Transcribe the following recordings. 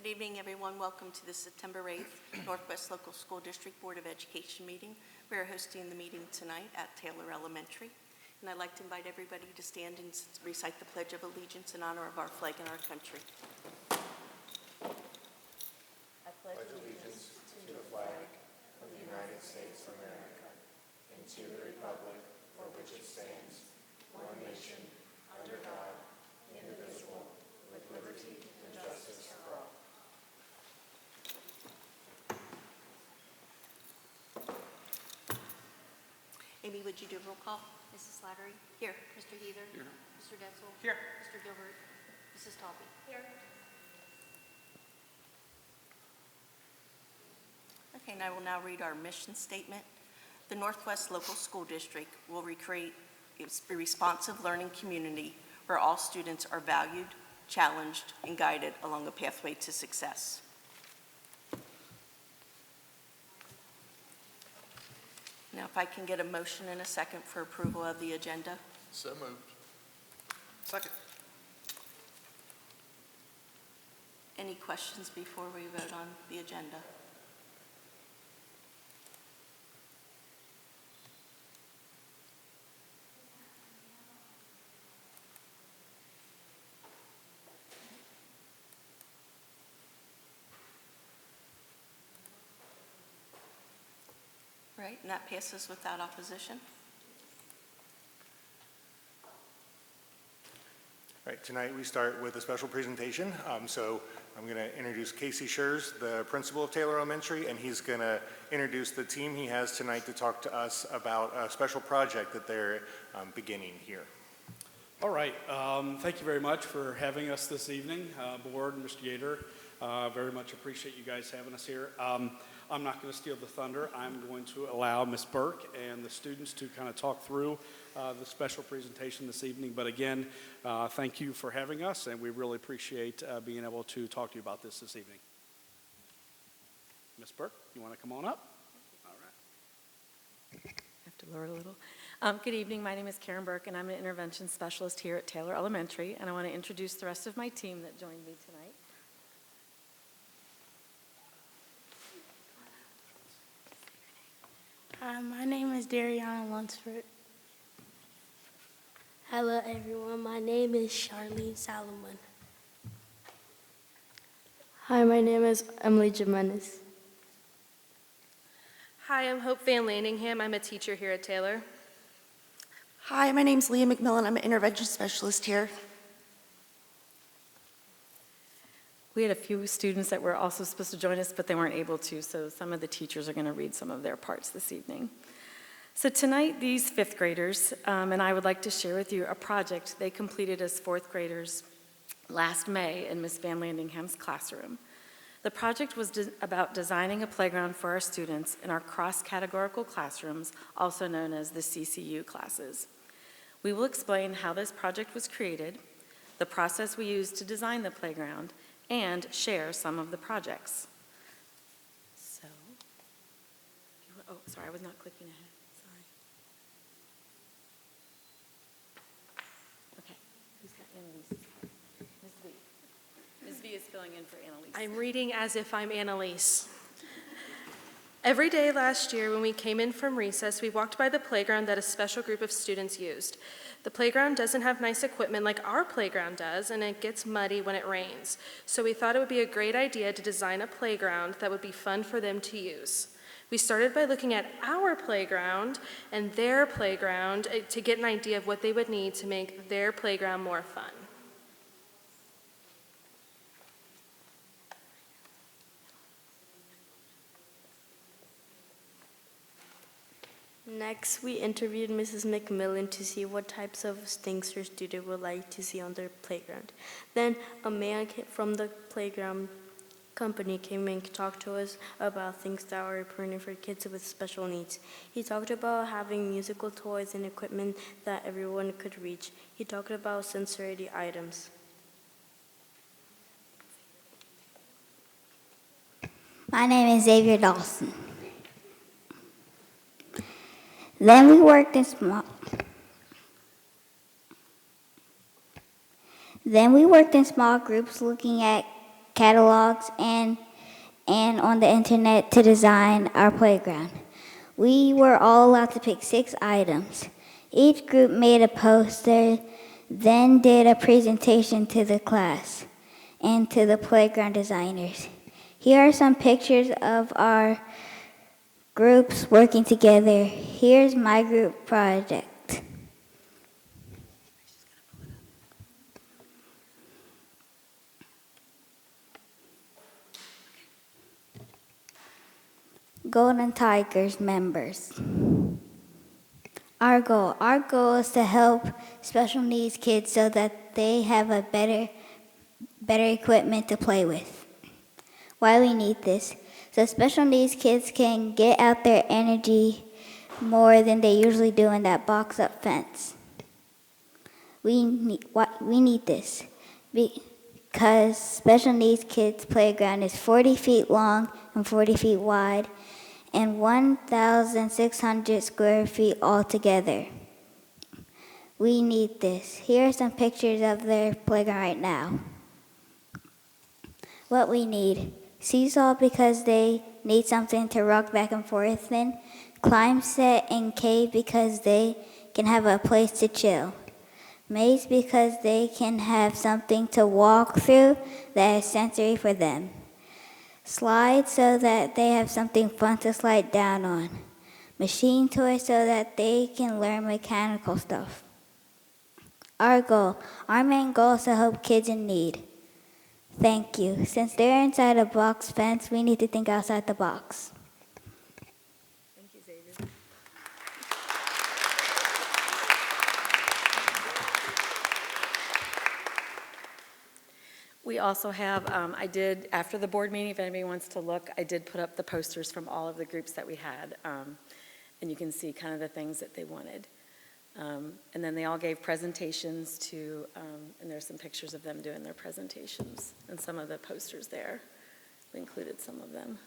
Good evening, everyone. Welcome to the September 8th Northwest Local School District Board of Education meeting. We are hosting the meeting tonight at Taylor Elementary. And I'd like to invite everybody to stand and recite the Pledge of Allegiance in honor of our flag and our country. I pledge allegiance to the flag of the United States of America and to the republic for which it stands, one nation, under God, indivisible, with liberty and justice for all. Amy, would you do a roll call? Mrs. Slattery? Here. Mr. Heather? Here. Mr. Detzel? Here. Mr. Gilbert? Mrs. Talby? Here. Okay, and I will now read our mission statement. The Northwest Local School District will recreate a responsive learning community where all students are valued, challenged, and guided along a pathway to success. Now, if I can get a motion and a second for approval of the agenda. So moved. Second. Any questions before we vote on the agenda? Right, and that passes without opposition. All right, tonight we start with a special presentation. So I'm going to introduce Casey Schurz, the principal of Taylor Elementary, and he's going to introduce the team he has tonight to talk to us about a special project that they're beginning here. All right, thank you very much for having us this evening, board and Mr. Yater. Very much appreciate you guys having us here. I'm not going to steal the thunder. I'm going to allow Ms. Burke and the students to kind of talk through the special presentation this evening. But again, thank you for having us, and we really appreciate being able to talk to you about this evening. Ms. Burke, you want to come on up? All right. I have to lower it a little. Good evening. My name is Karen Burke, and I'm an intervention specialist here at Taylor Elementary, and I want to introduce the rest of my team that joined me tonight. My name is Dariana Lunsford. Hello, everyone. My name is Charlene Salomon. Hi, my name is Emily Jimenez. Hi, I'm Hope Van Landingham. I'm a teacher here at Taylor. Hi, my name's Leah McMillan. I'm an intervention specialist here. We had a few students that were also supposed to join us, but they weren't able to, so some of the teachers are going to read some of their parts this evening. So tonight, these fifth graders and I would like to share with you a project they completed as fourth graders last May in Ms. Van Landingham's classroom. The project was about designing a playground for our students in our cross-categorical classrooms, also known as the CCU classes. We will explain how this project was created, the process we used to design the playground, and share some of the projects. So, oh, sorry, I was not clicking ahead. Sorry. Okay, who's got Annalise? Ms. V. Ms. V is filling in for Annalise. I'm reading as if I'm Annalise. Every day last year when we came in from recess, we walked by the playground that a special group of students used. The playground doesn't have nice equipment like our playground does, and it gets muddy when it rains. So we thought it would be a great idea to design a playground that would be fun for them to use. We started by looking at our playground and their playground to get an idea of what they would need to make their playground more fun. Next, we interviewed Mrs. McMillan to see what types of things her student would like to see on their playground. Then a man from the playground company came and talked to us about things that are important for kids with special needs. He talked about having musical toys and equipment that everyone could reach. He talked about sensory items. My name is Xavier Dawson. Then we worked in small groups looking at catalogs, and on the internet to design our playground. We were all allowed to pick 6 items. Each group made a poster, then did a presentation to the class and to the playground designers. Here are some pictures of our groups working together. Here's my group project. Golden Tigers members. Our goal is to help special needs kids so that they have a better equipment to play with. Why we need this? So special needs kids can get out their energy more than they usually do in that box up fence. We need this because special needs kids playground is 40 feet long and 40 feet wide and 1,600 square feet altogether. We need this. Here are some pictures of their playground right now. What we need: seesaw because they need something to rock back and forth in, climb set and cave because they can have a place to chill, maze because they can have something to walk through that is sensory for them, slide so that they have something fun to slide down on, machine toys so that they can learn mechanical stuff. Our main goal is to help kids in need. Thank you. Since they're inside a box fence, we need to think outside the box. Thank you, Xavier. We also have, after the board meeting, if anybody wants to look, I did put up the posters from all of the groups that we had, and you can see kind of the things that they wanted. And then they all gave presentations and there's some pictures of them doing their presentations and some of the posters there. We included some of them.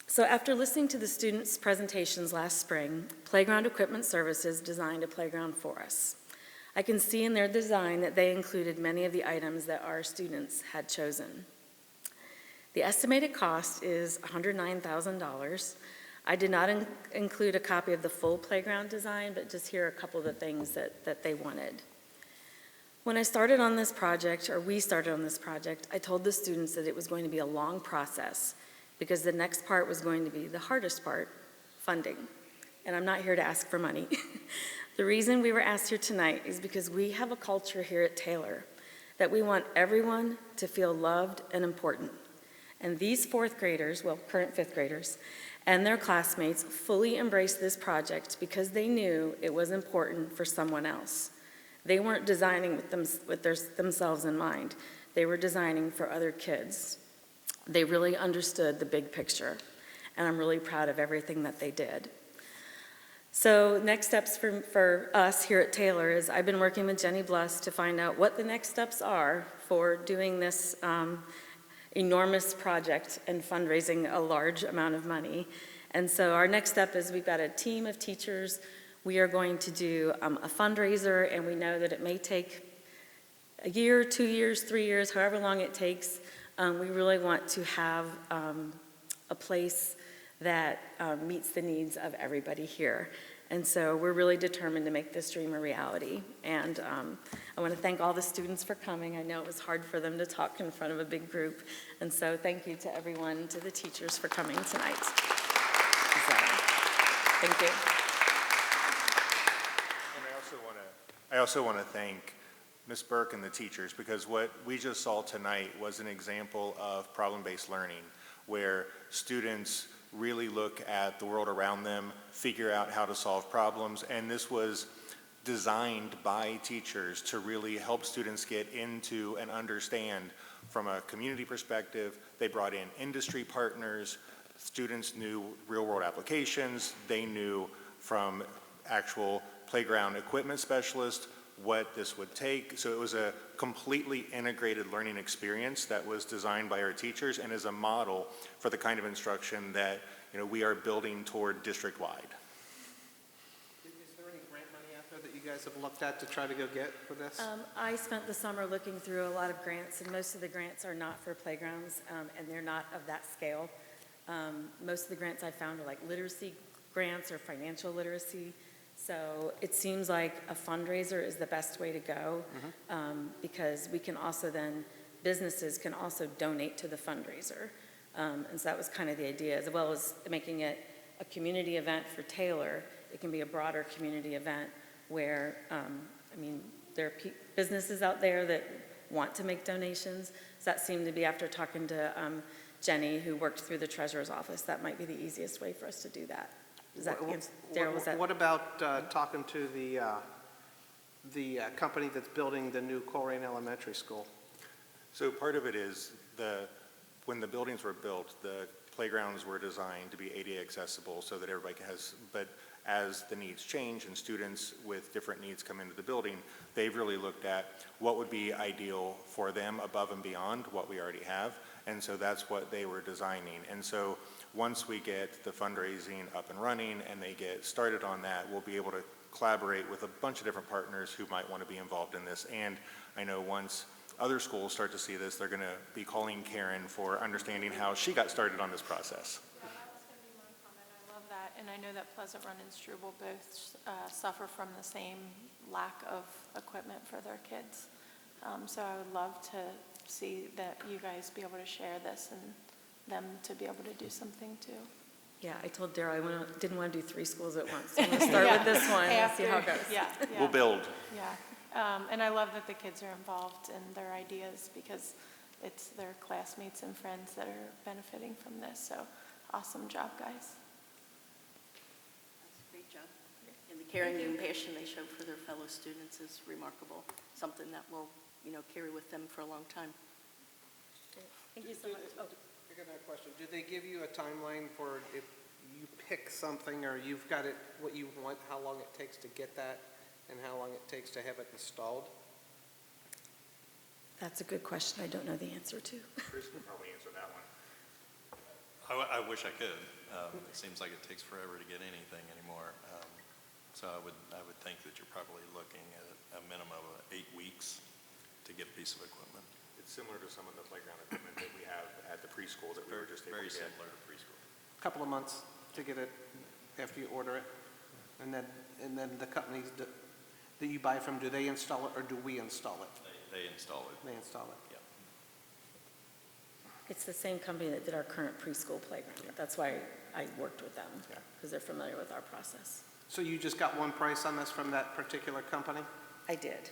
So after listening to the students' presentations last spring, Playground Equipment Services designed a playground for us. I can see in their design that they included many of the items that our students had chosen. The estimated cost is $109,000. I did not include a copy of the full playground design, but just here are a couple of the things that they wanted. When I started on this project, or we started on this project, I told the students that it was going to be a long process because the next part was going to be the hardest part, funding. And I'm not here to ask for money. The reason we were asked here tonight is because we have a culture here at Taylor that we want everyone to feel loved and important. And these fourth graders, well, current fifth graders, and their classmates fully embraced this project because they knew it was important for someone else. They weren't designing with themselves in mind. They were designing for other kids. They really understood the big picture, and I'm really proud of everything that they did. So next steps for us here at Taylor is I've been working with Jenny Bluss to find out what the next steps are for doing this enormous project and fundraising a large amount of money. And so our next step is we've got a team of teachers. We are going to do a fundraiser, and we know that it may take a year, 2 years, 3 years, however long it takes. We really want to have a place that meets the needs of everybody here. And so we're really determined to make this dream a reality. And I want to thank all the students for coming. I know it was hard for them to talk in front of a big group. And so thank you to everyone, to the teachers for coming tonight. So, thank you. And I also want to thank Ms. Burke and the teachers, because what we just saw tonight was an example of problem-based learning, where students really look at the world around them, figure out how to solve problems, and this was designed by teachers to really help students get into and understand from a community perspective. They brought in industry partners, students knew real-world applications, they knew from actual playground equipment specialists what this would take. So it was a completely integrated learning experience that was designed by our teachers and is a model for the kind of instruction that we are building toward district-wide. Is there any grant money out there that you guys have looked at to try to go get for this? I spent the summer looking through a lot of grants, and most of the grants are not for playgrounds, and they're not of that scale. Most of the grants I found are like literacy grants or financial literacy. So it seems like a fundraiser is the best way to go, because we can also then, businesses can also donate to the fundraiser. And so that was kind of the idea, as well as making it a community event for Taylor. It can be a broader community event where, I mean, there are businesses out there that want to make donations. So that seemed to be, after talking to Jenny, who worked through the treasurer's office, that might be the easiest way for us to do that. Does that answer, Daryl, was that? What about talking to the company that's building the new Colerain Elementary School? So part of it is when the buildings were built, the playgrounds were designed to be ADA accessible so that everybody has, but as the needs change and students with different needs come into the building, they've really looked at what would be ideal for them above and beyond what we already have. And so that's what they were designing. And so once we get the fundraising up and running and they get started on that, we'll be able to collaborate with a bunch of different partners who might want to be involved in this. And I know once other schools start to see this, they're going to be calling Karen for understanding how she got started on this process. Yeah, that was going to be my comment. I love that. And I know that Pleasant Run and Struble both suffer from the same lack of equipment for their kids. So I would love to see that you guys be able to share this and them to be able to do something too. Yeah, I told Daryl I didn't want to do 3 schools at once. I'm going to start with this one and see how it goes. Yeah, We'll build. Yeah, and I love that the kids are involved in their ideas because it's their classmates and friends that are benefiting from this. So awesome job, guys. That's a great job. And the caring and passion they show for their fellow students is remarkable, something that will, carry with them for a long time. Thank you so much. Oh. I got a question. Do they give you a timeline for if you pick something or you've got it, what you want, how long it takes to get that and how long it takes to have it installed? That's a good question I don't know the answer to. Chris can probably answer that one. I wish I could. It seems like it takes forever to get anything anymore. So I would think that you're probably looking at a minimum of 8 weeks to get a piece of equipment. It's similar to some of the playground equipment that we have at the preschool that we were just able to Very get. similar to preschool. A couple of months to get it after you order it. And then the companies that you buy from, do they install it or do we install it? They install it. They install it. Yeah. It's the same company that did our current preschool playground. That's why I worked with them, because they're familiar with our process. So you just got one price on this from that particular company? I did.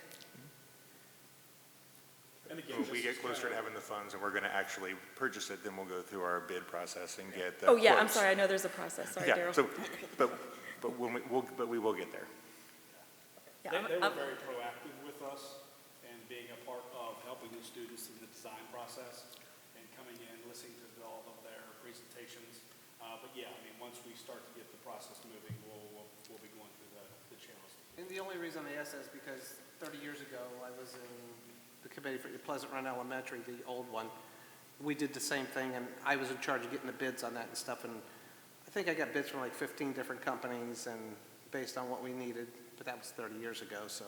And again, When we get closer to having the funds and we're going to actually purchase it, then we'll go through our bid process and get the Oh, yeah, I'm quotes. sorry, I know there's a process. Sorry, Yeah, Daryl. so, but we will get there. Yeah, they were very proactive with us and being a part of helping the students in the design process and coming in, listening to all of their presentations. But yeah, I mean, once we start to get the process moving, we'll be going through the channels. And the only reason I ask that is because 30 years ago, I was in the committee for Pleasant Run Elementary, the old one. We did the same thing, and I was in charge of getting the bids on that and stuff, and I think I got bids from like 15 different companies and based on what we needed, but that was 30 years ago, so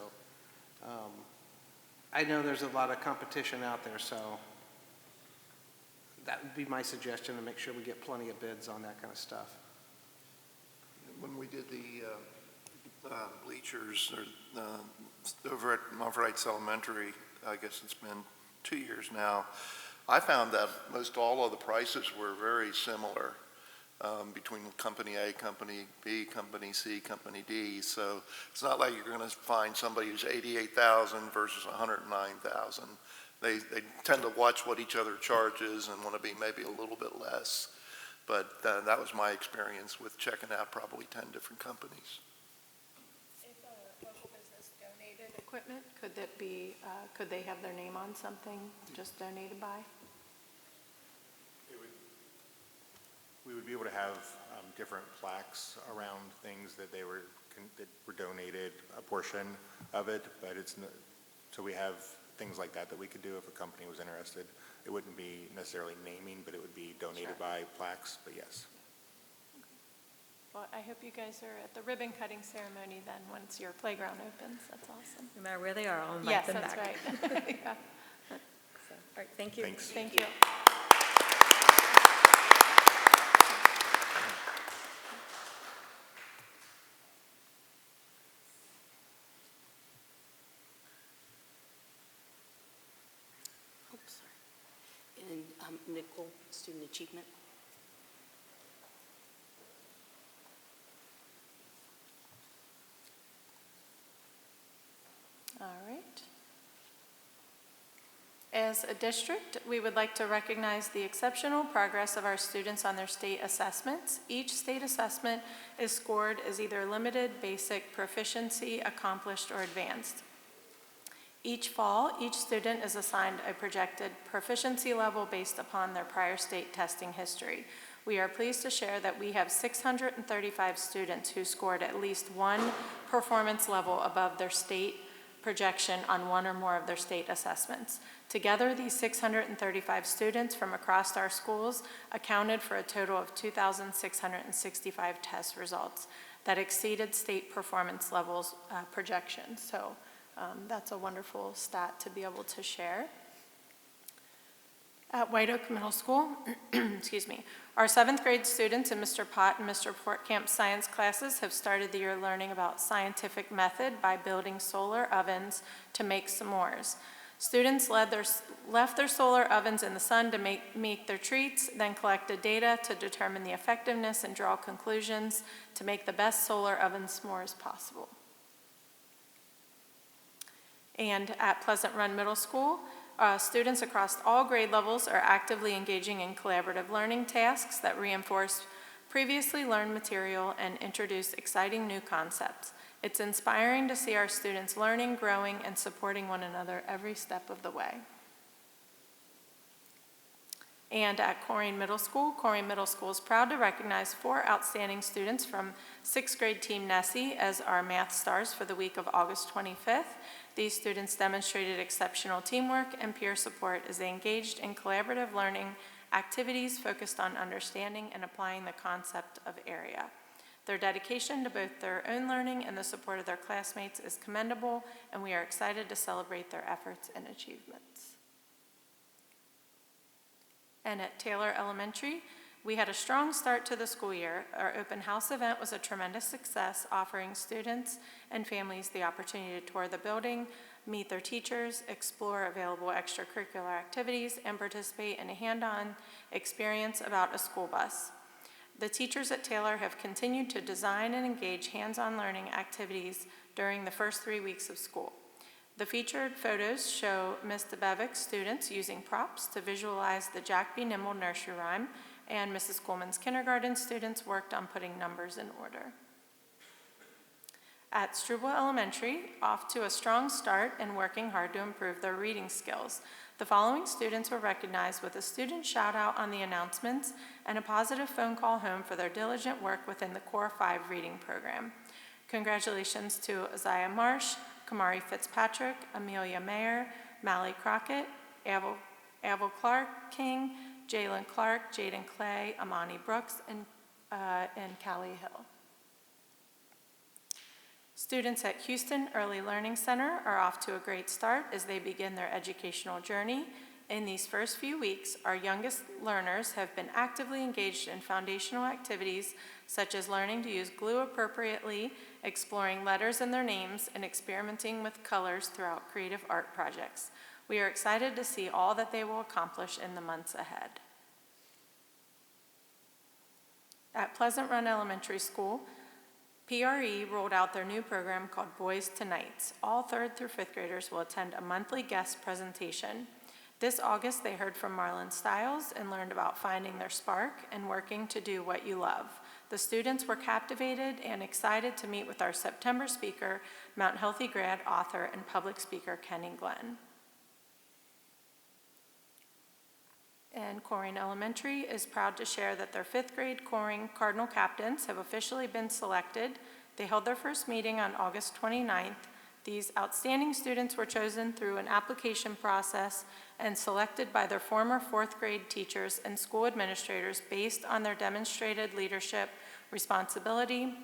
I know there's a lot of competition out there, so that would be my suggestion, to make sure we get plenty of bids on that kind of stuff. When we did the bleachers over at Mumford Heights Elementary, I guess it's been 2 years now, I found that most all of the prices were very similar between Company A, Company B, Company C, Company D. So it's not like you're going to find somebody who's $88,000 versus $109,000. They tend to watch what each other charges and want to be maybe a little bit less. But that was my experience with checking out probably 10 different companies. If a local business donated equipment, could that be, could they have their name on something just donated by? We would be able to have different plaques around things that that were donated, a portion of it, but so we have things like that we could do if a company was interested. It wouldn't be necessarily naming, but it would be donated by plaques, but yes. Well, I hope you guys are at the ribbon cutting ceremony then, once your playground opens. That's awesome. No matter where they are, I'll invite them back. Yes, that's right. Yeah. All right, thank you. Thanks. Thank you. Oops, sorry. And Nicole, student achievement. All right. As a district, we would like to recognize the exceptional progress of our students on their state assessments. Each state assessment is scored as either limited, basic, proficiency, accomplished, or advanced. Each fall, each student is assigned a projected proficiency level based upon their prior state testing history. We are pleased to share that we have 635 students who scored at least one performance level above their state projection on one or more of their state assessments. Together, these 635 students from across our schools accounted for a total of 2,665 test results that exceeded state performance levels projections. So that's a wonderful stat to be able to share. At White Oak Middle School, excuse me, our 7th grade students in Mr. Pott and Mr. Portcamp's science classes have started the year learning about scientific method by building solar ovens to make s'mores. Students left their solar ovens in the sun to make their treats, then collected data to determine the effectiveness and draw conclusions to make the best solar oven s'mores possible. And at Pleasant Run Middle School, students across all grade levels are actively engaging in collaborative learning tasks that reinforce previously learned material and introduce exciting new concepts. It's inspiring to see our students learning, growing, and supporting one another every step of the way. And at Corrine Middle School is proud to recognize 4 outstanding students from 6th grade Team Nessie as our math stars for the week of August 25th. These students demonstrated exceptional teamwork and peer support as they engaged in collaborative learning activities focused on understanding and applying the concept of area. Their dedication to both their own learning and the support of their classmates is commendable, and we are excited to celebrate their efforts and achievements. And at Taylor Elementary, we had a strong start to the school year. Our open house event was a tremendous success, offering students and families the opportunity to tour the building, meet their teachers, explore available extracurricular activities, and participate in a hands-on experience about a school bus. The teachers at Taylor have continued to design and engage hands-on learning activities during the first 3 weeks of school. The featured photos show Ms. DeBevic's students using props to visualize the Jack Be Nimble nursery rhyme, and Mrs. Coleman's kindergarten students worked on putting numbers in order. At Struble Elementary, off to a strong start and working hard to improve their reading skills. The following students were recognized with a student shout out on the announcements and a positive phone call home for their diligent work within the Core 5 reading program. Congratulations to Isaiah Marsh, Kamari Fitzpatrick, Amelia Mayer, Mally Crockett, Avril Clark King, Jalen Clark, Jaden Clay, Amani Brooks, and Callie Hill. Students at Houston Early Learning Center are off to a great start as they begin their educational journey. In these first few weeks, our youngest learners have been actively engaged in foundational activities such as learning to use glue appropriately, exploring letters and their names, and experimenting with colors throughout creative art projects. We are excited to see all that they will accomplish in the months ahead. At Pleasant Run Elementary School, PRE rolled out their new program called Boys to Nights. All 3rd through 5th graders will attend a monthly guest presentation. This August, they heard from Marlon Stiles and learned about finding their spark and working to do what you love. The students were captivated and excited to meet with our September speaker, Mount Healthy grad, author, and public speaker Kenny Glenn. And Corrine Elementary is proud to share that their 5th grade Corrine Cardinal captains have officially been selected. They held their first meeting on August 29th. These outstanding students were chosen through an application process and selected by their former 4th grade teachers and school administrators based on their demonstrated leadership, responsibility,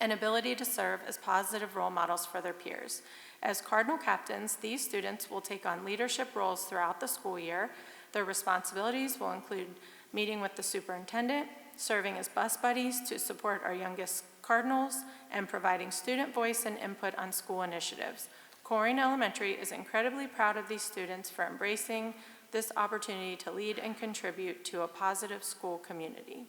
and ability to serve as positive role models for their peers. As Cardinal captains, these students will take on leadership roles throughout the school year. Their responsibilities will include meeting with the superintendent, serving as bus buddies to support our youngest Cardinals, and providing student voice and input on school initiatives. Corrine Elementary is incredibly proud of these students for embracing this opportunity to lead and contribute to a positive school community.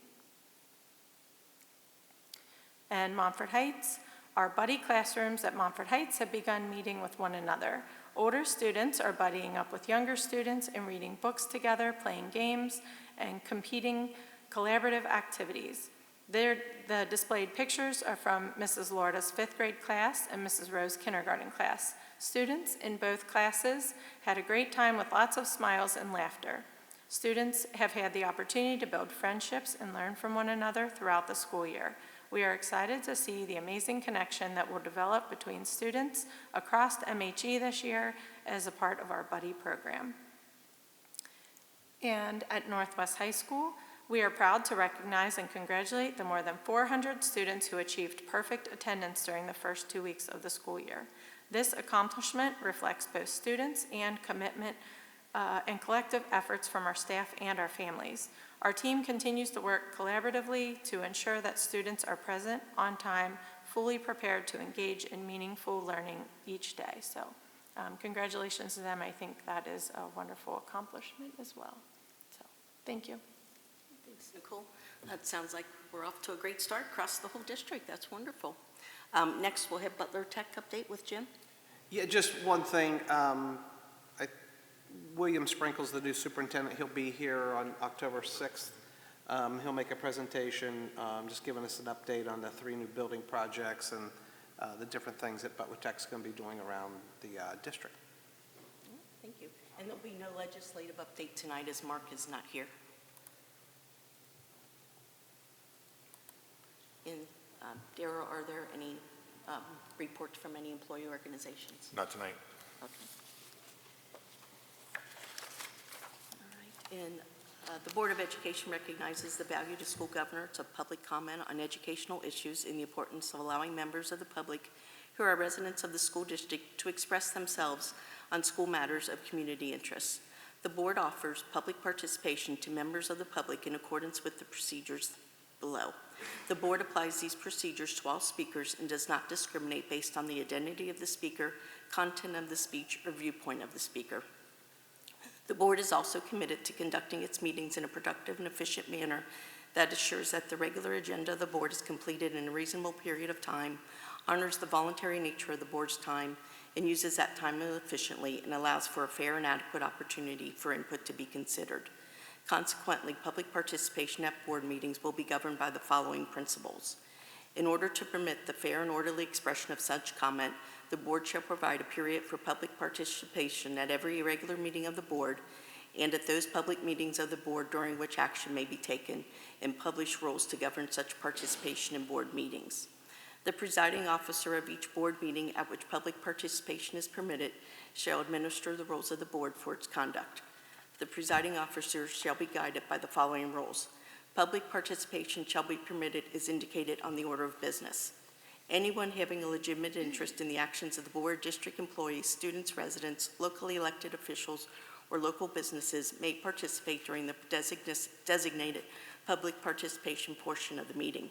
And Montfort Heights, our buddy classrooms at Montfort Heights have begun meeting with one another. Older students are buddying up with younger students and reading books together, playing games, and competing collaborative activities. The displayed pictures are from Mrs. Lorda's 5th grade class and Mrs. Rowe's kindergarten class. Students in both classes had a great time with lots of smiles and laughter. Students have had the opportunity to build friendships and learn from one another throughout the school year. We are excited to see the amazing connection that will develop between students across MHE this year as a part of our buddy program. And at Northwest High School, we are proud to recognize and congratulate the more than 400 students who achieved perfect attendance during the first 2 weeks of the school year. This accomplishment reflects both students and commitment and collective efforts from our staff and our families. Our team continues to work collaboratively to ensure that students are present, on time, fully prepared to engage in meaningful learning each day. So congratulations to them. I think that is a wonderful accomplishment as well. So thank you. Thanks, Nicole. That sounds like we're off to a great start across the whole district. That's wonderful. Next, we'll have Butler Tech update with Jim. Yeah, just one thing. William Sprinkles, the new superintendent, he'll be here on October 6th. He'll make a presentation, just giving us an update on the 3 new building projects and the different things that Butler Tech's going to be doing around the district. Thank you. And there'll be no legislative update tonight as Mark is not here. Dara, are there any reports from any employee organizations? Not tonight. Okay. All right. And the Board of Education recognizes the value to school governors of public comment on educational issues and the importance of allowing members of the public who are residents of the school district to express themselves on school matters of community interest. The board offers public participation to members of the public in accordance with the procedures below. The board applies these procedures to all speakers and does not discriminate based on the identity of the speaker, content of the speech, or viewpoint of the speaker. The board is also committed to conducting its meetings in a productive and efficient manner that assures that the regular agenda of the board is completed in a reasonable period of time, honors the voluntary nature of the board's time, and uses that time efficiently and allows for a fair and adequate opportunity for input to be considered. Consequently, public participation at board meetings will be governed by the following principles. In order to permit the fair and orderly expression of such comment, the board shall provide a period for public participation at every regular meeting of the board and at those public meetings of the board during which action may be taken, and publish rules to govern such participation in board meetings. The presiding officer of each board meeting at which public participation is permitted shall administer the rules of the board for its conduct. The presiding officer shall be guided by the following rules. Public participation shall be permitted as indicated on the order of business. Anyone having a legitimate interest in the actions of the board, district employees, students, residents, locally elected officials, or local businesses may participate during the designated public participation portion of the meeting.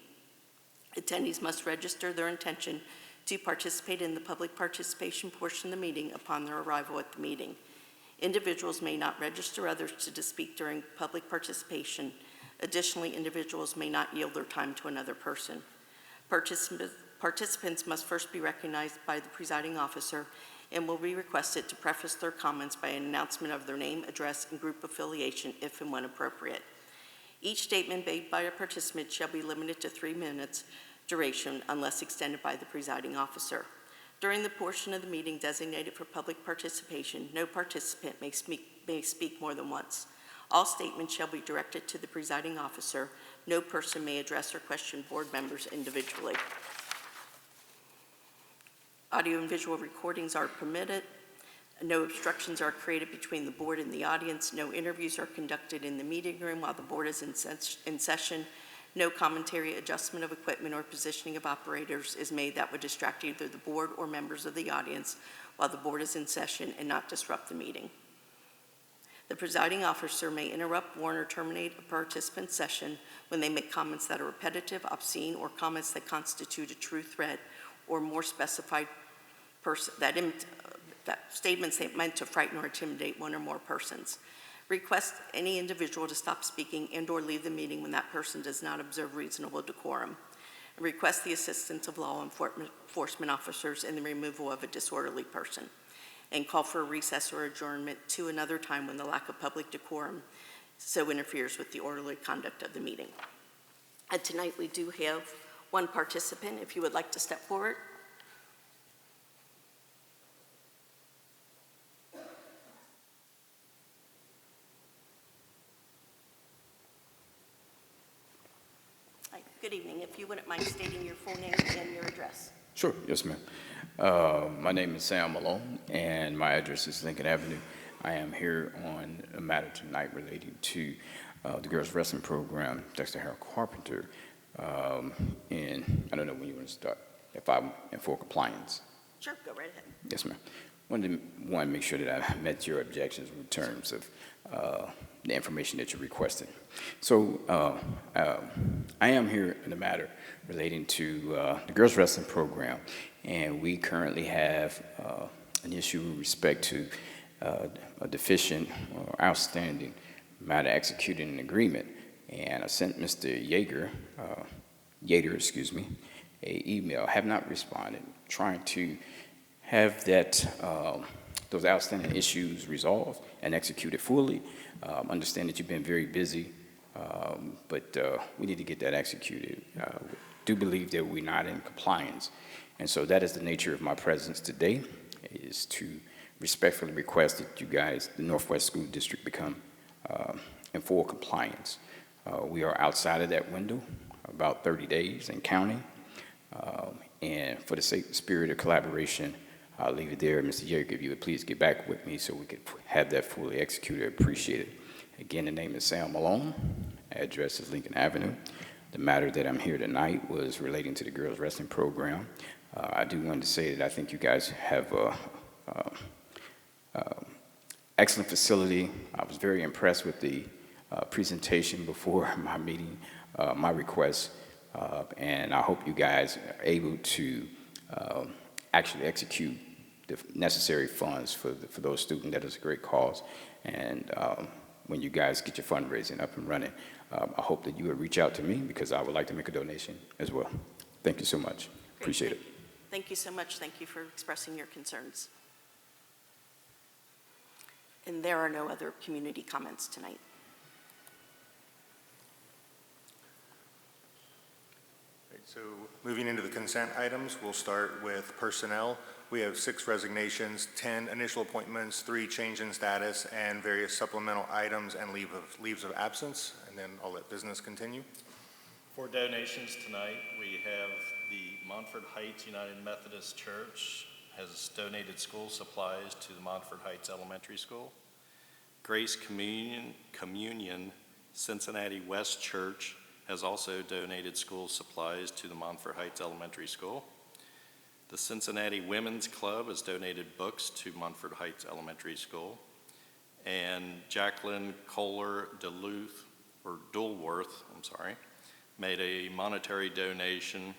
Attendees must register their intention to participate in the public participation portion of the meeting upon their arrival at the meeting. Individuals may not register others to speak during public participation. Additionally, individuals may not yield their time to another person. Participants must first be recognized by the presiding officer and will be requested to preface their comments by an announcement of their name, address, and group affiliation if and when appropriate. Each statement made by a participant shall be limited to 3 minutes duration unless extended by the presiding officer. During the portion of the meeting designated for public participation, no participant may speak more than once. All statements shall be directed to the presiding officer. No person may address or question board members individually. Audio and visual recordings are permitted. No obstructions are created between the board and the audience. No interviews are conducted in the meeting room while the board is in session. No commentary, adjustment of equipment, or positioning of operators is made that would distract either the board or members of the audience while the board is in session and not disrupt the meeting. The presiding officer may interrupt, warn, or terminate a participant's session when they make comments that are repetitive, obscene, or comments that constitute a true threat or more specified statements that meant to frighten or intimidate one or more persons. Request any individual to stop speaking and/or leave the meeting when that person does not observe reasonable decorum. And request the assistance of law enforcement officers in the removal of a disorderly person. And call for a recess or adjournment to another time when the lack of public decorum so interferes with the orderly conduct of the meeting. And tonight we do have one participant, if you would like to step forward. Hi, good evening. If you wouldn't mind stating your full name and your address. Sure, yes, ma'am. My name is Sam Malone, and my address is Lincoln Avenue. I am here on a matter tonight relating to the girls' wrestling program, Dexter Harold Carpenter, and I don't know when you want to start, if I'm in full compliance. Sure, go right ahead. Yes, ma'am. Wanted to make sure that I met your objections in terms of the information that you're requesting. So I am here in a matter relating to the girls' wrestling program, and we currently have an issue with respect to a deficient or outstanding matter executing an agreement. And I sent Mr. Yater, excuse me, an email. Have not responded, trying to have that those outstanding issues resolved and executed fully. Understand that you've been very busy, but we need to get that executed. Do believe that we're not in compliance, and so that is the nature of my presence today, is to respectfully request that you guys, the Northwest School District, become in full compliance. We are outside of that window, about 30 days and counting, and for the spirit of collaboration, I'll leave it there. Mr. Yeager, if you would please get back with me so we could have that fully executed. I appreciate it. Again, the name is Sam Malone. Address is Lincoln Avenue. The matter that I'm here tonight was relating to the girls' wrestling program. I do want to say that I think you guys have excellent facility. I was very impressed with the presentation before my meeting, my request, and I hope you guys are able to actually execute the necessary funds for those students. That is a great cause. And when you guys get your fundraising up and running, I hope that you would reach out to me because I would like to make a donation as well. Thank you so much. Appreciate it. Thank you so much. Thank you for expressing your concerns. And there are no other community comments tonight. So moving into the consent items, we'll start with personnel. We have 6 resignations, 10 initial appointments, 3 change in status, and various supplemental items and leaves of absence. And then I'll let business continue. For donations tonight, we have the Montford Heights United Methodist Church has donated school supplies to the Montford Heights Elementary School. Grace Communion Cincinnati West Church has also donated school supplies to the Montford Heights Elementary School. The Cincinnati Women's Club has donated books to Montford Heights Elementary School. And Jacqueline Kohler Dulworth, made a monetary donation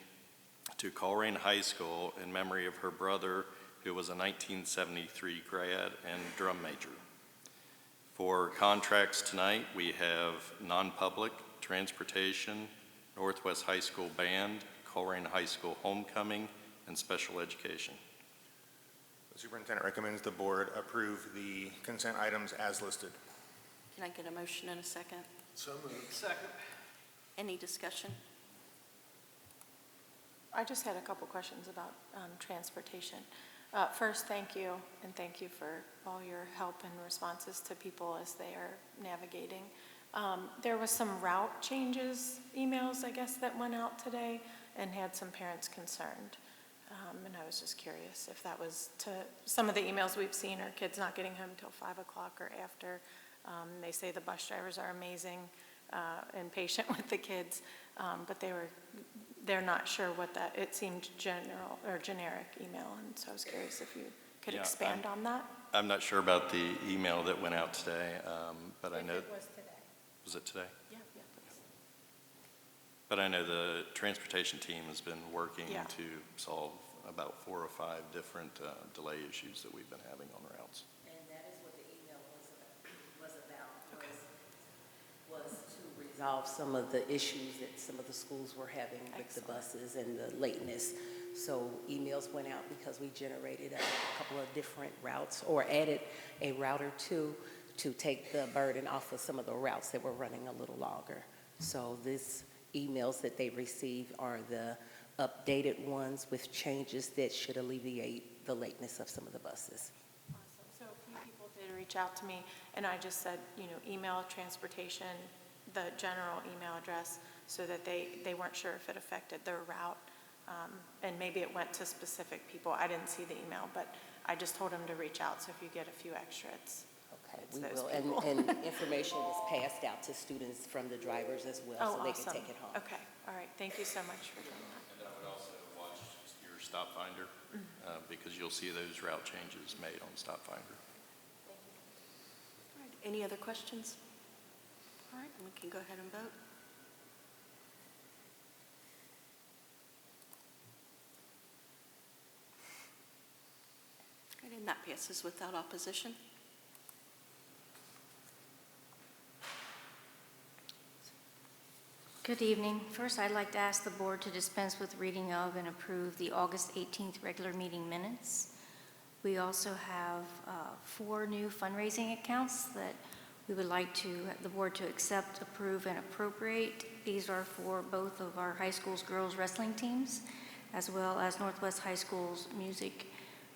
to Coleraine High School in memory of her brother, who was a 1973 grad and drum major. For contracts tonight, we have non-public, transportation, Northwest High School Band, Coleraine High School Homecoming, and special education. The superintendent recommends the board approve the consent items as listed. Can I get a motion in a second? So moved. Second. Any discussion? I just had a couple questions about transportation. First, thank you, and thank you for all your help and responses to people as they are navigating. There was some route changes emails, I guess, that went out today and had some parents concerned. And I was just curious if that was to some of the emails we've seen are kids not getting home until 5 o'clock or after. They say the bus drivers are amazing. and patient with the kids, but they're not sure what that, it seemed general or generic email, and so I was curious if you could Yeah, expand on that. I'm not sure about the email that went out today, but I know. It was today. Was it today? Yeah, please. But I know the transportation team has been working Yeah. to solve about 4 or 5 different delay issues that we've been having on routes. And that is what the email was about, was to resolve some of the issues that some of the schools were having with the buses and the lateness. So emails went out because we generated a couple of different routes, or added a route or two to take the burden off of some of the routes that were running a little longer. So these emails that they received are the updated ones with changes that should alleviate the lateness of some of the buses. Awesome. So a few people did reach out to me, and I just said, email transportation, the general email address, so that they weren't sure if it affected their route. And maybe it went to specific people. I didn't see the email, but I just told them to reach out, so if you get a few extra, it's We those will, people. and information was passed out to students from the drivers as well, so they can take it home. Okay, all right, thank you so much for doing that. And I would also watch your stop finder, because you'll see those route changes made on stop finder. All right, any other questions? All right, we can go ahead and vote. All right, and that passes without opposition. Good evening. First, I'd like to ask the board to dispense with reading of and approve the August 18th regular meeting minutes. We also have 4 new fundraising accounts that we would like the board to accept, approve, and appropriate. These are for both of our high school's girls wrestling teams, as well as Northwest High School's music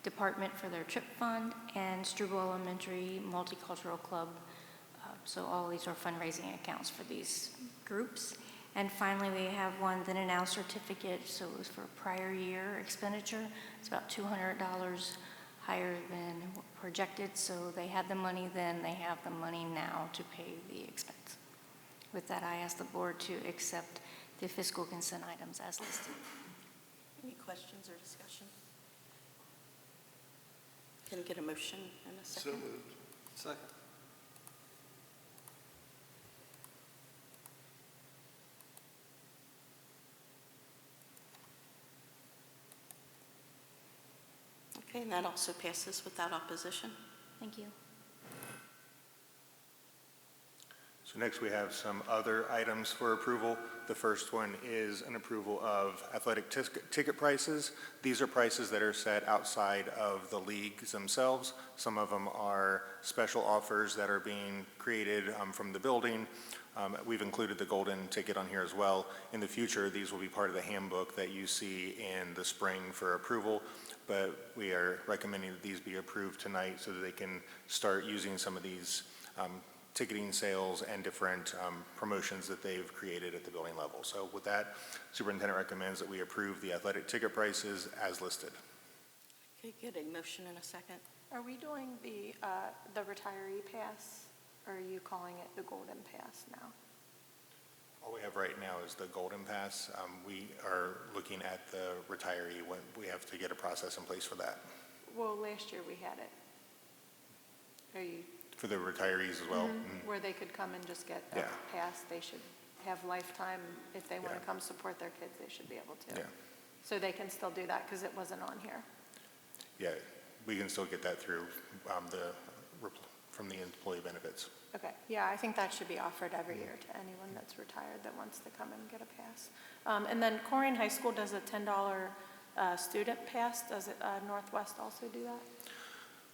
department for their trip fund, and Struble Elementary Multicultural Club. So all these are fundraising accounts for these groups. And finally, we have one then and now certificate, so it was for prior year expenditure. It's about $200 higher than projected, so they had the money then, they have the money now to pay the expense. With that, I ask the board to accept the fiscal consent items as listed. Any questions or discussion? Can I get a motion and a second? So moved. Second. Okay, and that also passes without opposition. Thank you. So next we have some other items for approval. The first one is an approval of athletic ticket prices. These are prices that are set outside of the leagues themselves. Some of them are special offers that are being created from the building. We've included the golden ticket on here as well. In the future, these will be part of the handbook that you see in the spring for approval, but we are recommending that these be approved tonight so that they can start using some of these ticketing sales and different promotions that they've created at the building level. So with that, superintendent recommends that we approve the athletic ticket prices as listed. Okay, get a motion and a second. Are we doing the retiree pass, or are you calling it the golden pass now? All we have right now is the golden pass. We are looking at the retiree when we have to get a process in place for that. Well, last year we had it. Are you? For the retirees as well. Mhm. Where they could come and just get a Yeah. pass. They should have lifetime. If they want to Yeah. come support their kids, they should be able to. Yeah. So they can still do that because it wasn't on here. Yeah, we can still get that through from the employee benefits. Okay, yeah, I think that should be offered every year to anyone that's retired that wants to come and get a pass. And then Corrigan High School does a $10 student pass. Does Northwest also do that?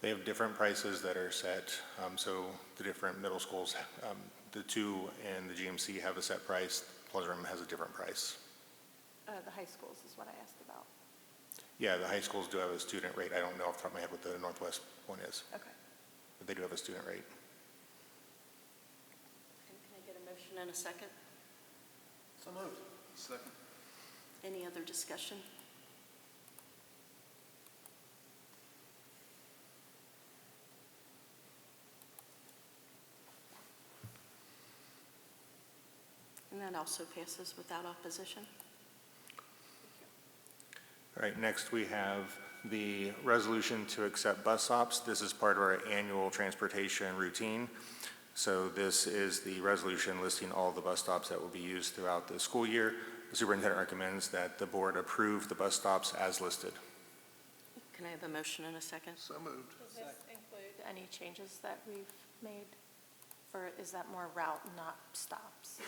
They have different prices that are set. So the different middle schools, the 2 and the GMC have a set price. Pleasant has a different price. The high schools is what I asked about. Yeah, the high schools do have a student rate. I don't know off the top of my head what the Northwest one is. Okay. But they do have a student rate. Okay, can I get a motion and a second? So moved. Second. Any other discussion? And that also passes without opposition. All right, next we have the resolution to accept bus stops. This is part of our annual transportation routine. So this is the resolution listing all the bus stops that will be used throughout the school year. The superintendent recommends that the board approve the bus stops as listed. Can I have a motion and a second? So moved. Does this include any changes that we've made? Or is that more route, not stops?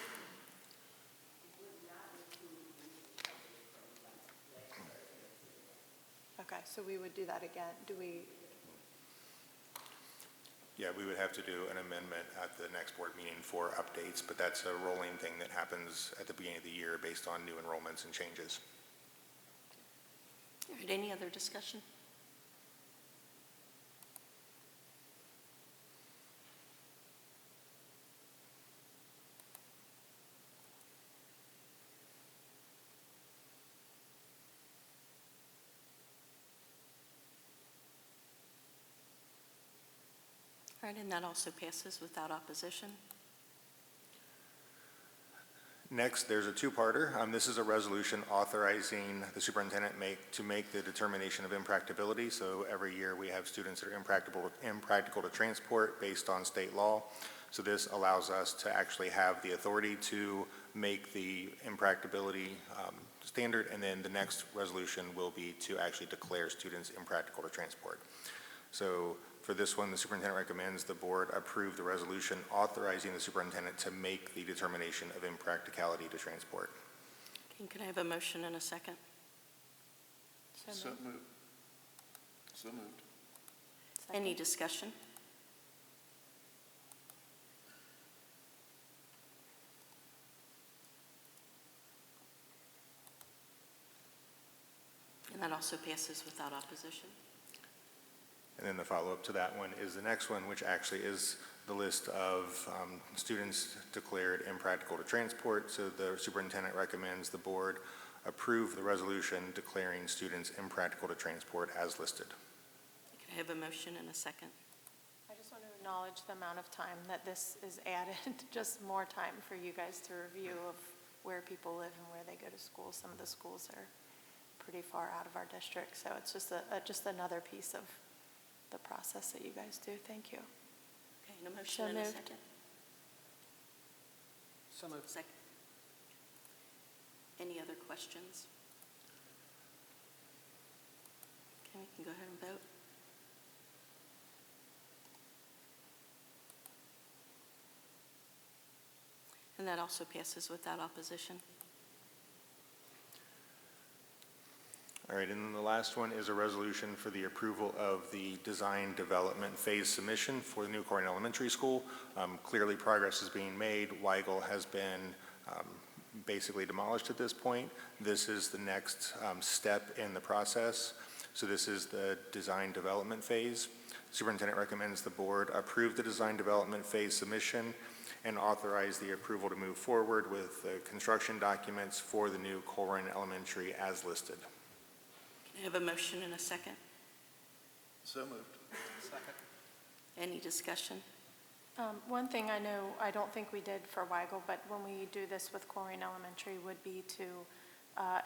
Okay, so we would do that again. Do we, Yeah, we would have to do an amendment at the next board meeting for updates, but that's a rolling thing that happens at the beginning of the year based on new enrollments and changes. All right, any other discussion? All right, and that also passes without opposition. Next, there's a two-parter. This is a resolution authorizing the superintendent to make the determination of impracticability. So every year we have students that are impractical to transport based on state law. So this allows us to actually have the authority to make the impracticability standard, and then the next resolution will be to actually declare students impractical to transport. So for this one, the superintendent recommends the board approve the resolution authorizing the superintendent to make the determination of impracticality to transport. Okay, can I have a motion and a second? So moved. So moved. Any discussion? And that also passes without opposition. And then the follow-up to that one is the next one, which actually is the list of students declared impractical to transport. So the superintendent recommends the board approve the resolution declaring students impractical to transport as listed. Can I have a motion and a second? I just want to acknowledge the amount of time that this is added, just more time for you guys to review of where people live and where they go to school. Some of the schools are pretty far out of our district, so it's just another piece of the process that you guys do. Thank you. Okay, and a motion and a second. So moved. Second. Any other questions? Okay, we can go ahead and vote. And that also passes without opposition. All right, and then the last one is a resolution for the approval of the design development phase submission for the new Corrigan Elementary School. Clearly progress is being made. Weigel has been basically demolished at this point. This is the next step in the process. So this is the design development phase. Superintendent recommends the board approve the design development phase submission and authorize the approval to move forward with the construction documents for the new Corrigan Elementary as listed. Can I have a motion and a second? So moved. Second. Any discussion? One thing I know, I don't think we did for Weigel, but when we do this with Corrigan Elementary would be to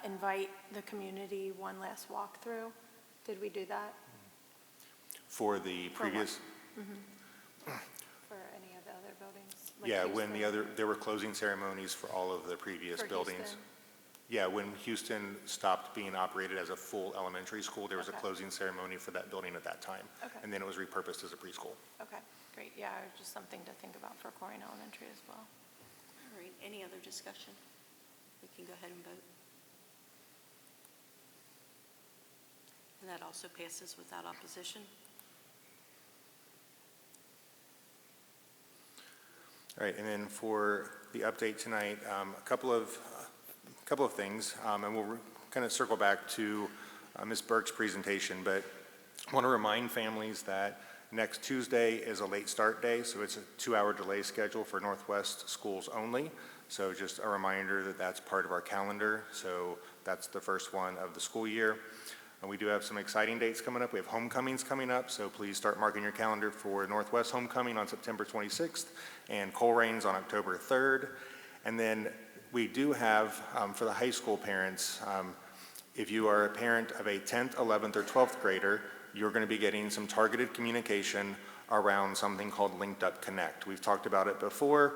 invite the community one last walkthrough. Did we do that? For the previous, For any of the other buildings? Like yeah, when Houston? there were closing ceremonies for all of the previous For buildings. Houston? Yeah, when Houston stopped being operated as a full elementary school, there was a Okay. closing ceremony for that building at that time. Okay. And then it was repurposed as a preschool. Okay, great. Yeah, just something to think about for Corrigan Elementary as well. All right, any other discussion? We can go ahead and vote. And that also passes without opposition. All right, and then for the update tonight, a couple of things, and we'll kind of circle back to Ms. Burke's presentation, but I want to remind families that next Tuesday is a late start day, so it's a 2-hour delay schedule for Northwest schools only. So just a reminder that that's part of our calendar. So that's the first one of the school year. And we do have some exciting dates coming up. We have homecomings coming up, so please start marking your calendar for Northwest homecoming on September 26th and Colerain's on October 3rd. And then we do have, for the high school parents, if you are a parent of a 10th, 11th, or 12th grader, you're going to be getting some targeted communication around something called Linked Up Connect. We've talked about it before.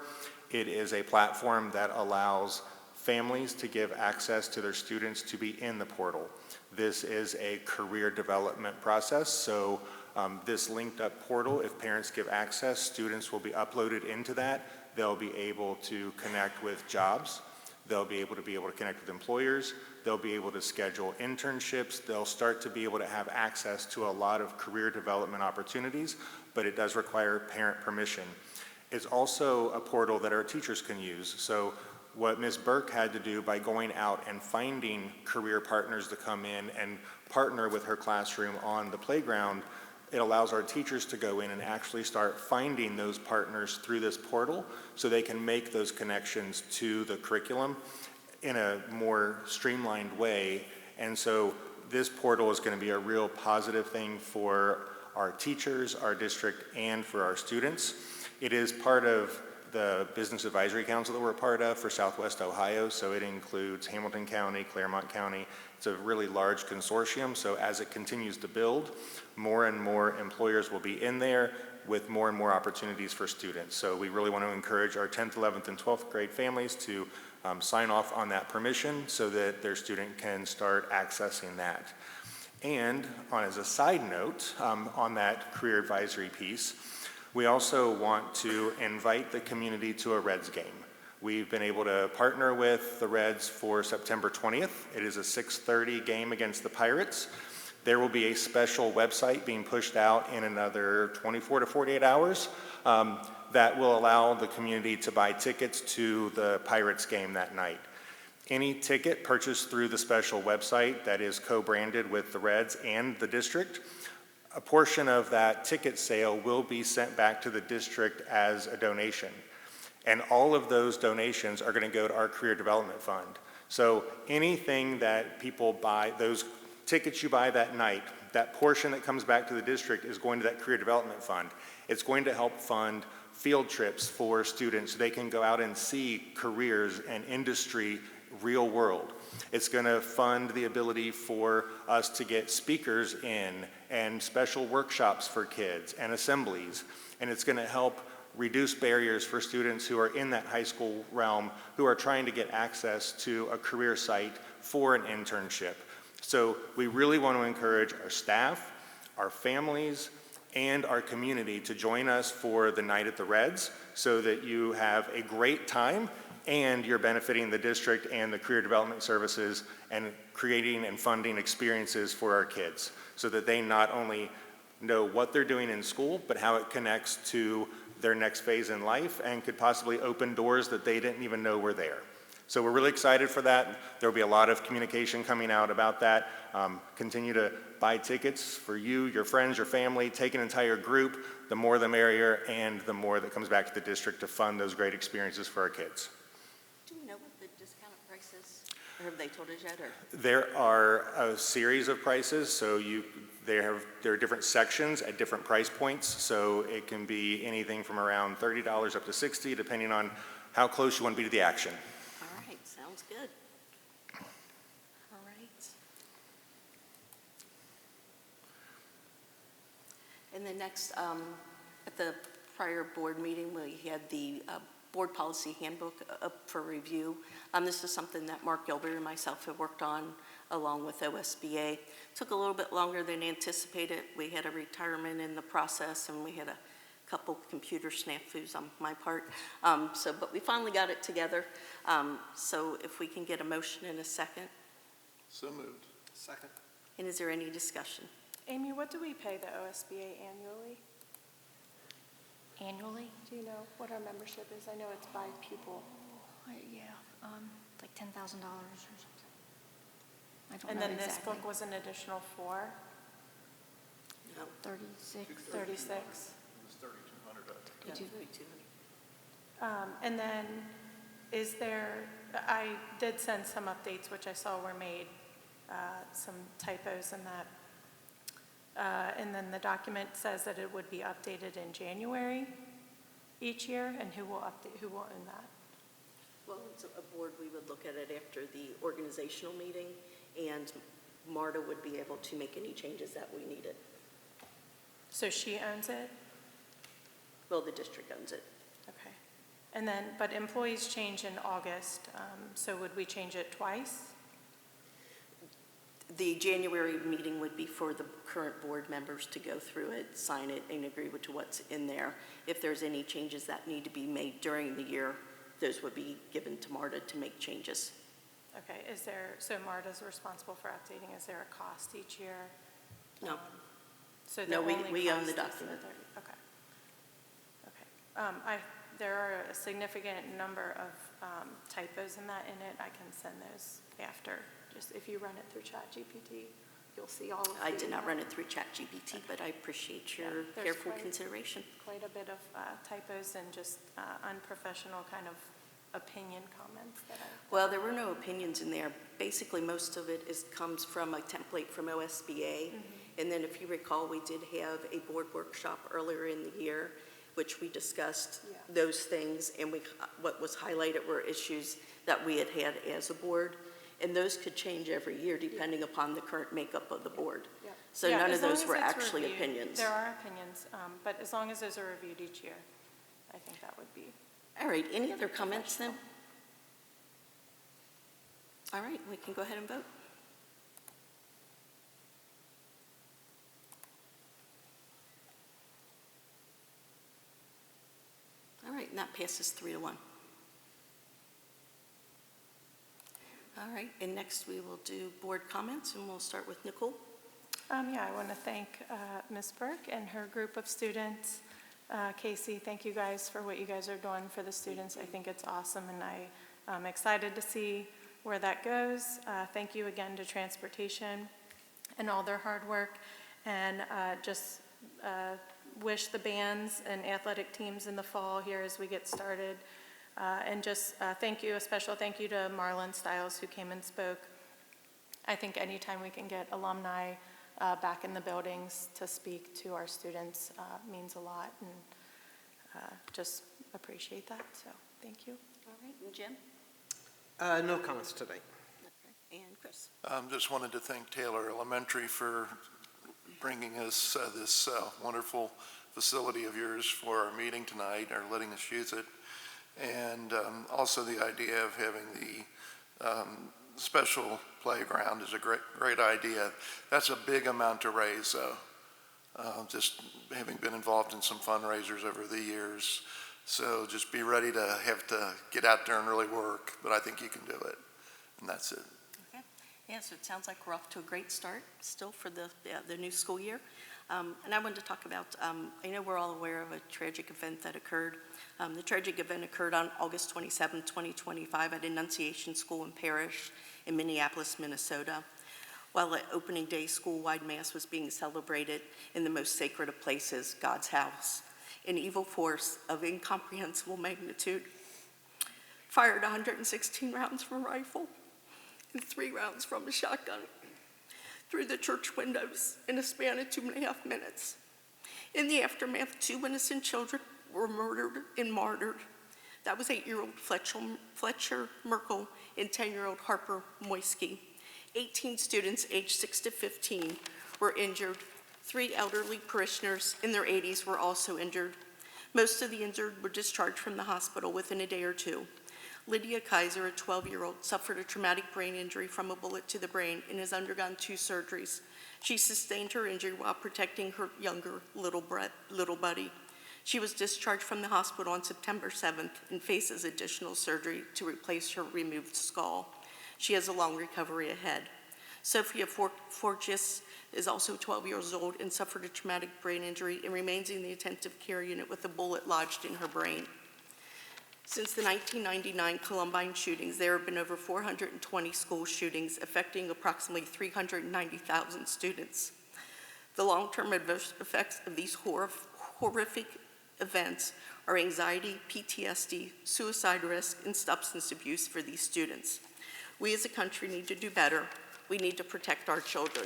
It is a platform that allows families to give access to their students to be in the portal. This is a career development process, so this Linked Up portal, if parents give access, students will be uploaded into that. They'll be able to connect with jobs. They'll be able to connect with employers. They'll be able to schedule internships. They'll start to be able to have access to a lot of career development opportunities, but it does require parent permission. It's also a portal that our teachers can use. So what Ms. Burke had to do by going out and finding career partners to come in and partner with her classroom on the playground, it allows our teachers to go in and actually start finding those partners through this portal so they can make those connections to the curriculum in a more streamlined way. And so this portal is going to be a real positive thing for our teachers, our district, and for our students. It is part of the Business Advisory Council that we're a part of for Southwest Ohio, so it includes Hamilton County, Claremont County. It's a really large consortium, so as it continues to build, more and more employers will be in there with more and more opportunities for students. So we really want to encourage our 10th, 11th, and 12th grade families to sign off on that permission so that their student can start accessing that. And as a side note, on that career advisory piece, we also want to invite the community to a Reds game. We've been able to partner with the Reds for September 20th. It is a 6:30 game against the Pirates. There will be a special website being pushed out in another 24 to 48 hours that will allow the community to buy tickets to the Pirates game that night. Any ticket purchased through the special website that is co-branded with the Reds and the district, a portion of that ticket sale will be sent back to the district as a donation. And all of those donations are going to go to our Career Development Fund. So anything that people buy, those tickets you buy that night, that portion that comes back to the district is going to that Career Development Fund. It's going to help fund field trips for students so they can go out and see careers and industry real world. It's going to fund the ability for us to get speakers in and special workshops for kids and assemblies. And it's going to help reduce barriers for students who are in that high school realm who are trying to get access to a career site for an internship. So we really want to encourage our staff, our families, and our community to join us for the Night at the Reds so that you have a great time and you're benefiting the district and the career development services and creating and funding experiences for our kids so that they not only know what they're doing in school, but how it connects to their next phase in life and could possibly open doors that they didn't even know were there. So we're really excited for that. There will be a lot of communication coming out about that. Continue to buy tickets for you, your friends, your family, take an entire group. The more the merrier, and the more that comes back to the district to fund those great experiences for our kids. Do we know what the discounted price is? Or have they told us yet? Or? There are a series of prices, so there are different sections at different price points, so it can be anything from around $30 up to $60, depending on how close you want to be to the action. All right, sounds good. All right. And then next, at the prior board meeting, we had the board policy handbook up for review. This is something that Mark Gilbert and myself have worked on along with OSBA. Took a little bit longer than anticipated. We had a retirement in the process and we had a couple computer snafus on my part. But we finally got it together. So if we can get a motion in a second. So moved. Second. And is there any discussion? Amy, what do we pay the OSBA annually? Annually? Do you know what our membership is? I know it's by pupil. Yeah, like $10,000 or something. I don't And know then this exactly. book was an additional 4? No. 36. 36. It was 3,200, I think. And then is there, I did send some updates, which I saw were made, some typos in that. And then the document says that it would be updated in January each year, and who will own that? Well, as a board, we would look at it after the organizational meeting, and MARTA would be able to make any changes that we needed. So she owns it? Well, the district owns it. Okay. And then, but employees change in August, so would we change it twice? The January meeting would be for the current board members to go through it, sign it, and agree to what's in there. If there's any changes that need to be made during the year, those would be given to MARTA to make changes. Okay, is there, so MARTA's responsible for updating, is there a cost each year? No. So the No, only we own the cost is document. Okay. Okay. There are a significant number of typos in it. I can send those after. Just if you run it through ChatGPT, you'll see all of I the, did not run it through ChatGPT, but I appreciate your there's careful consideration. Quite a bit of typos and just unprofessional kind of opinion comments that I. Well, there were no opinions in there. Basically, most of it comes from a template from OSBA. And then if you recall, we did have a board workshop earlier in the year, which we discussed those things. And what was highlighted were issues that we had had as a board. And those could change every year depending upon the current makeup of the board. So none of those were actually opinions. There are opinions, but as long as those are reviewed each year, I think that would be. All right, any other comments then? All right, we can go ahead and vote. All right, and that passes 3-1. All right, and next we will do board comments, and we'll start with Nicole. Yeah, I want to thank Ms. Burke and her group of students. Casey, thank you guys for what you guys are doing for the students. I think it's awesome, and I'm excited to see where that goes. Thank you again to Transportation and all their hard work, and just wish the bands and athletic teams in the fall here as we get started. And just thank you, a special thank you to Marlon Stiles who came and spoke. I think anytime we can get alumni back in the buildings to speak to our students means a lot, and just appreciate that, so thank you. All right, and Jim? No comments today. Okay. And Chris? Just wanted to thank Taylor Elementary for bringing us this wonderful facility of yours for our meeting tonight, or letting us use it. And also the idea of having the special playground is a great idea. That's a big amount to raise, though. Just having been involved in some fundraisers over the years. So just be ready to have to get out there and really work, but I think you can do it. And that's it. Okay. Yeah, so it sounds like we're off to a great start still for the new school year. And I wanted to talk about, I know we're all aware of a tragic event that occurred. The tragic event occurred on August 27, 2025 at Annunciation School and Parish in Minneapolis, Minnesota. While at opening day school-wide mass was being celebrated in the most sacred of places, God's house, an evil force of incomprehensible magnitude fired 116 rounds from a rifle and 3 rounds from a shotgun through the church windows in a span of 2.5 minutes. In the aftermath, 2 innocent children were murdered and martyred. That was 8-year-old Fletcher Merkel and 10-year-old Harper Moisky. 18 students aged 6 to 15 were injured. 3 elderly parishioners in their 80s were also injured. Most of the injured were discharged from the hospital within a day or two. Lydia Kaiser, a 12-year-old, suffered a traumatic brain injury from a bullet to the brain and has undergone 2 surgeries. She sustained her injury while protecting her younger little buddy. She was discharged from the hospital on September 7th and faces additional surgery to replace her removed skull. She has a long recovery ahead. Sophia Forgis is also 12 years old and suffered a traumatic brain injury and remains in the intensive care unit with a bullet lodged in her brain. Since the 1999 Columbine shootings, there have been over 420 school shootings affecting approximately 390,000 students. The long-term adverse effects of these horrific events are anxiety, PTSD, suicide risk, and substance abuse for these students. We as a country need to do better. We need to protect our children.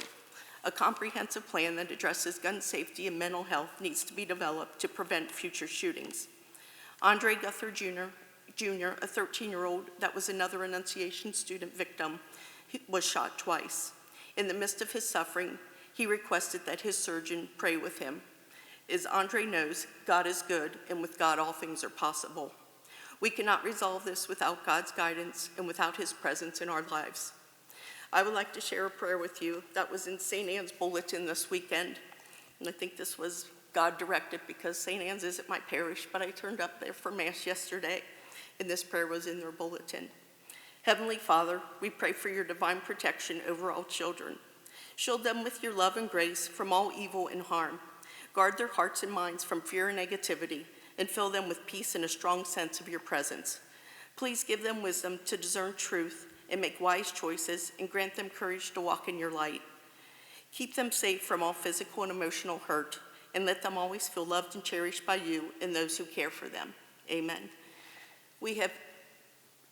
A comprehensive plan that addresses gun safety and mental health needs to be developed to prevent future shootings. Andre Guthrie Jr., a 13-year-old that was another Annunciation student victim, was shot twice. In the midst of his suffering, he requested that his surgeon pray with him. As Andre knows, God is good, and with God all things are possible. We cannot resolve this without God's guidance and without his presence in our lives. I would like to share a prayer with you that was in St. Anne's Bulletin this weekend. And I think this was God-directed because St. Anne's isn't my parish, but I turned up there for Mass yesterday, and this prayer was in their bulletin. Heavenly Father, we pray for your divine protection over all children. Shield them with your love and grace from all evil and harm. Guard their hearts and minds from fear and negativity, and fill them with peace and a strong sense of your presence. Please give them wisdom to discern truth and make wise choices, and grant them courage to walk in your light. Keep them safe from all physical and emotional hurt, and let them always feel loved and cherished by you and those who care for them. Amen. We have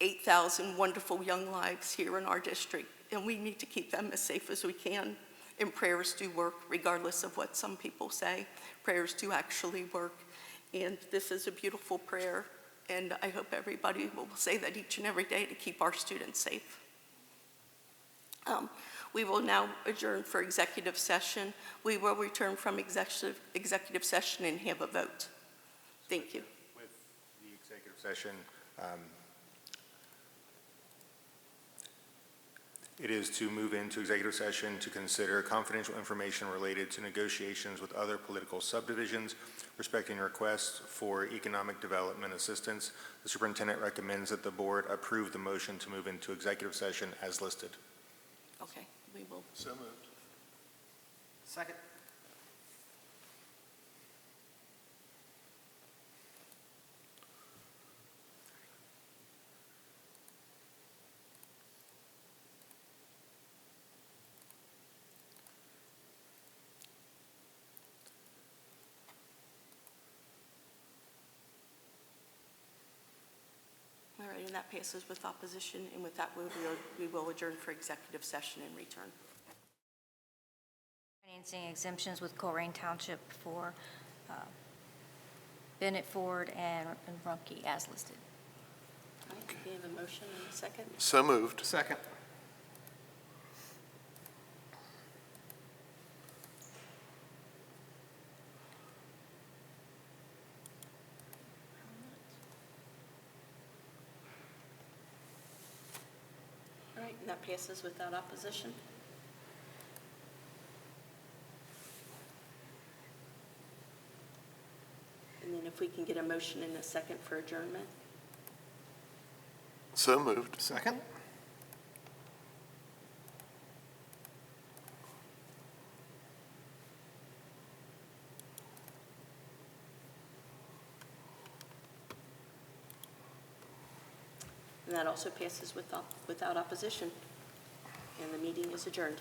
8,000 wonderful young lives here in our district, and we need to keep them as safe as we can. And prayers do work, regardless of what some people say. Prayers do actually work. And this is a beautiful prayer, and I hope everybody will say that each and every day to keep our students safe. We will now adjourn for executive session. We will return from executive session and have a vote. Thank you. With the executive session, it is to move into executive session to consider confidential information related to negotiations with other political subdivisions respecting requests for economic development assistance. The superintendent recommends that the board approve the motion to move into executive session as listed. Okay, we will. So moved. Second. All right, and that passes with opposition, and with that, we will adjourn for executive session and return. Financing exemptions with Colerain Township for Bennett Ford and Rumpke as listed. All right, we have a motion and a second. So moved. Second. All right, and that passes without opposition. And then if we can get a motion and a second for adjournment. So moved. Second. And that also passes without opposition. And the meeting is adjourned.